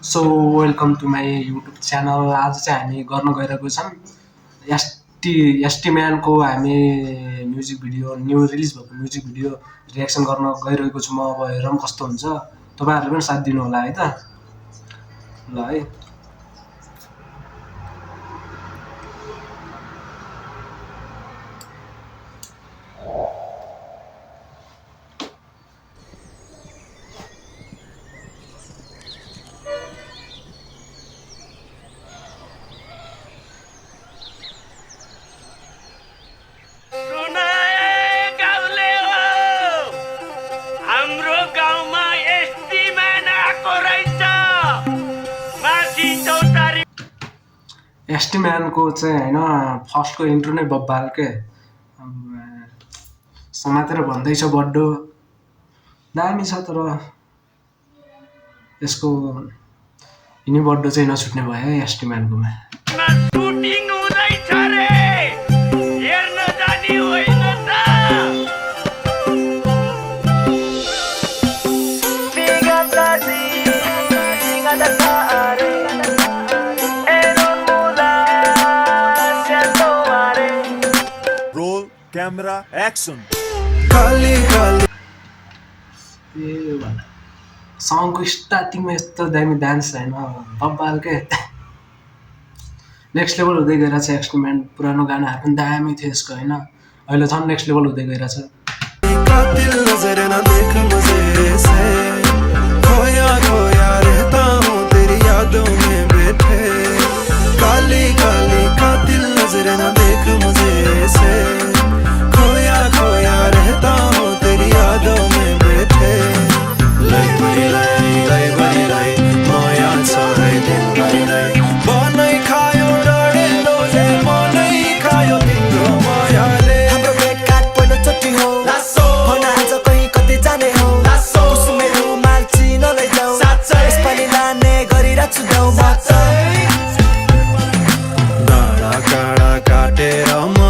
So welcome to my YouTube channel. आज चाहिँ हामी गर्न गइरहेको छौँ एसटी म्यानको हामी म्युजिक भिडियो न्यू रिलिज भएको म्युजिक भिडियो रियाक्सन गर्न गइरहेको छु म। अब हेरौँ कस्तो हुन्छ, तपाईँहरूले पनि साथ दिनु होला है त। ल है, एसटी म्यानको चाहिँ होइन फर्स्टको इन्ट्रो नै बब्बाल के। समातेर भन्दैछ बड्डो दामी छ, तर यसको यिनी बड्डो चाहिँ नछुट्ने भयो है एसटी म्यानकोमा। Camera action. ए सङको स्टार्टिङमा यस्तो दामी डान्स होइन बब्बाल के। नेक्स्ट लेभल हुँदै गइरहेछ एसटी म्यान। पुरानो गानाहरू पनि दामी थियो यसको होइन, अहिले झन् नेक्स्ट लेभल हुँदै गइरहेछ।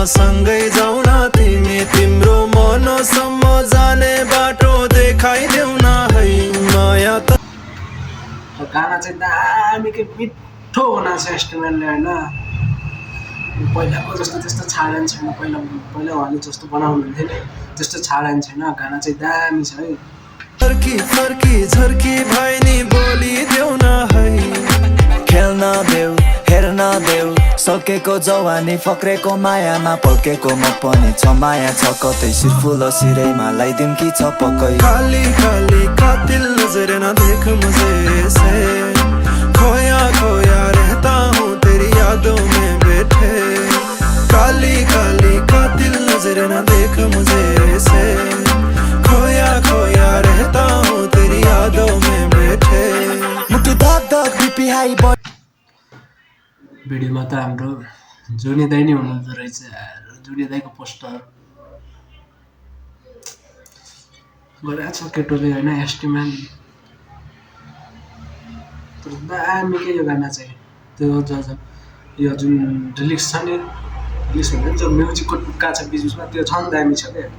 सँगै जाऊ न तिमी, तिम्रो मनसम्म जाने बाटो देखाइदेऊ न है माया त। गाना चाहिँ दामी के मिठो हुना छ एसटी म्यानले होइन। पहिलाको जस्तो त्यस्तो छाडेन छैन, पहिला उहाँले जस्तो बनाउनुहुन्थ्यो नि त्यस्तो छाडेन छैन। गाना चाहिँ दामी छ है। फर्की फर्की झर्की भाइ नि बोलिदेऊ न है, खेल्न देऊ हेर्न देऊ सकेको जवानी फक्रेको मायामा पल्केको म पनि छ माया छ कतै सिरफुल सिरैमा लगाइदिउँ कि छ पक्कै। खाली खाली कातिल नजर न देख मुझे ऐसे, खोया खोया रहता हूँ तेरी यादों में बैठे। काली काली कातिल नजर न देख मुझे ऐसे, खोया खोया रहता हूँ तेरी यादों में बैठे। मुटु धक धक बिपी हाई भिडियोमा त हाम्रो जुनी दाइ नै हुनुहुँदो रहेछ। जुनी दाइको पोस्टर गरेको छ केटोले होइन एसटी म्यान। तर दामी के यो गाना चाहिँ, त्यो यो जुन रिलिक्स छ नि, रिलिक्स हुन्छ नि जो म्युजिकको टुक्का छ बिच बिचमा, त्यो झन् दामी छ क्या।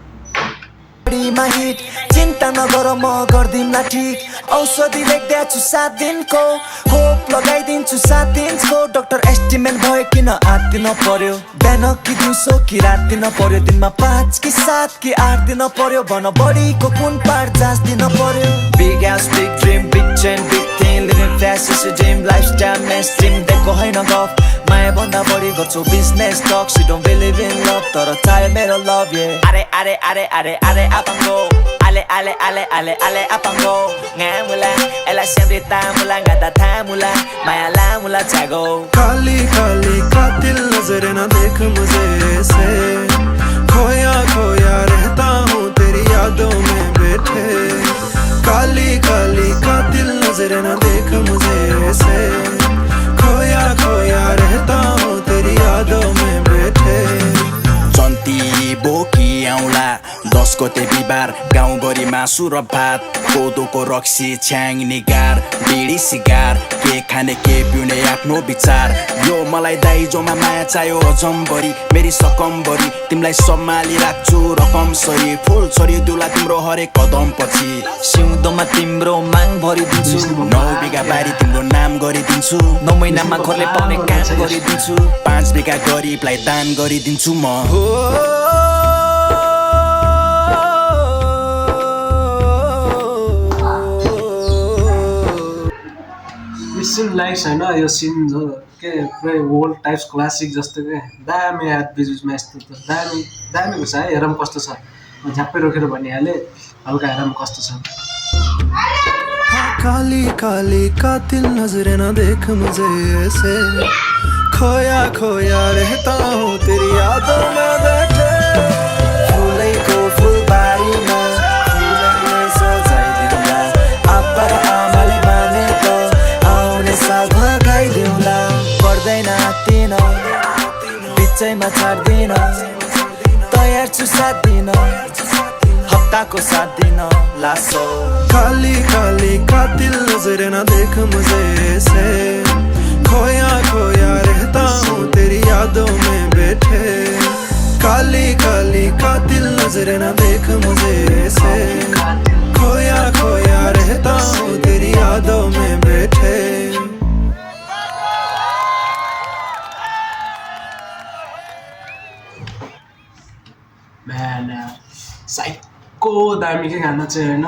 चिन्ता नगर म गर्दिनला ठिक, औषधि लेख्दैछु 7 दिनको, खोप लगाइदिन्छु 7 इन्चको। डाक्टर एसटी म्यान भयो किन आत्तिन पर्यो, बिहान कि दिउँसो कि रात दिन पर्यो, दिनमा 5 कि 7 कि 8 दिन पर्यो, भन बडीको कुन पार्ट जाँच दिन पर्यो। Big house big dream big chain big thing, living fast is dream, lifestyle mainstream दिएको होइन गफ, माया भन्दा बढी गर्छु business talk. She don't believe in love तर चाहे मेरो लभ ये। अरे अरे अरे अरे अरे apango, ale ale ale ale ale apango, ngamula, ela siempre tamula, ngata tamula, maya la mula chago. खाली खाली कातिल नजर न देख मुझे ऐसे, खोया खोया रहता हूँ तेरी यादों में बैठे। काली काली कातिल नजर न देख मुझे ऐसे, खोया खोया रहता हूँ तेरी यादों में बैठे। जन्ती बोकी आउला 10 गते बिहिबार गाउँभरि मासु र भात कोदोको रक्सी छ्याङ निगार बिडी सिगार के खाने के पिउने आफ्नो विचार यो मलाई दाइजोमा माया चाहियो जम्बरी मेरी सकम्बरी तिमीलाई सम्हाली राख्छु रकम सरी फुल छरी दुला तिम्रो हरेक कदम पछि सिउँदोमा तिम्रो माग भरिदिन्छु 9 बिघा बारी तिम्रो नाम गरिदिन्छु 9 महिनामा घरले पाउने काम गरिदिन्छु 5 बिघा गरिबलाई दान गरिदिन्छु म सिन लाइक्स होइन यो सिन जो के पुरै ओल्ड टाइप्स क्लासिक जस्तो के दामी याद बिचबिचमा यस्तो त दामी दामीको छ है हेरौँ कस्तो छ म झ्याप्पै रोकेर भनिहालेँ हल्का हेरौँ कस्तो छ काली काली कातिल नजरें ना देख मुझे ऐसे खोया खोया रहता हूँ तेरी यादों में बैठे फुलैको फुलबारीमा फुलैले सजाइदिउँला आप्पा र आमाले माने त आउने साल भगाइदिउँला पर्दैन तिन बिचैमा छाड्दिन तयार छु साथ दिन हप्ताको 7 दिन लासो काली काली कातिल नजरें ना देख मुझे ऐसे खोया खोया रहता हूँ तेरी यादों में बैठे काली काली कातिल नजरें ना देख मुझे ऐसे खोया खोया रहता हूँ तेरी यादों में बैठे म्यान साइको दामीकै गाना चाहिँ होइन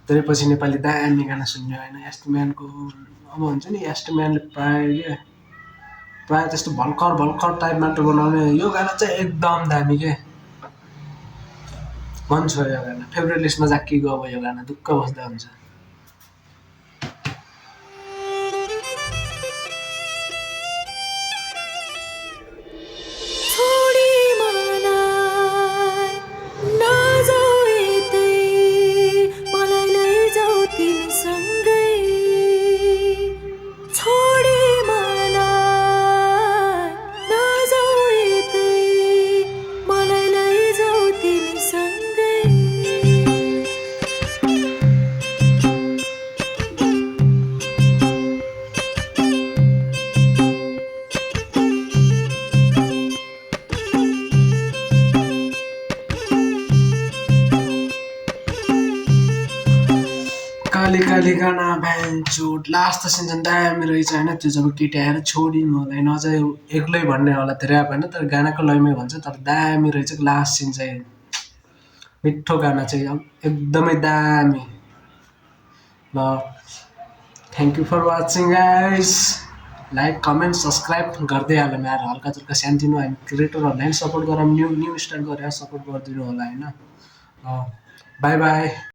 धेरै पछि नेपाली दामी गाना सुन्यो होइन एस्टिम्यानको अब हुन्छ नि एस्टिम्यानले प्रायः त्यस्तो भर्खर भर्खर टाइप मात्र बनाउने यो गाना चाहिँ एकदम दामी के मन छ यो गाना फेभरेट लिस्टमा जाक्की गयो यो गाना दुःख बस्दा हुन्छ काली काली गाना भ्यान्चुट लास्ट सिन चाहिँ दामी रहेछ होइन त्यो जब केटी आएर छोडी मलाई नजाए एक्लै भन्ने होला धेरै अब होइन तर गानाको लयमै भन्छ तर दामी रहेछ लास्ट सिन चाहिँ मिठो गाना चाहिँ एकदमै दामी ल thank you for watching guys like comment subscribe गर्दै हाल्नु यार हल्का चुल्का सानोतिनो हामी क्रिएटरहरूलाई पनि सपोर्ट गरौँ न्यू स्टार्ट गरेर सपोर्ट गरिदिनु होला होइन बाई बाई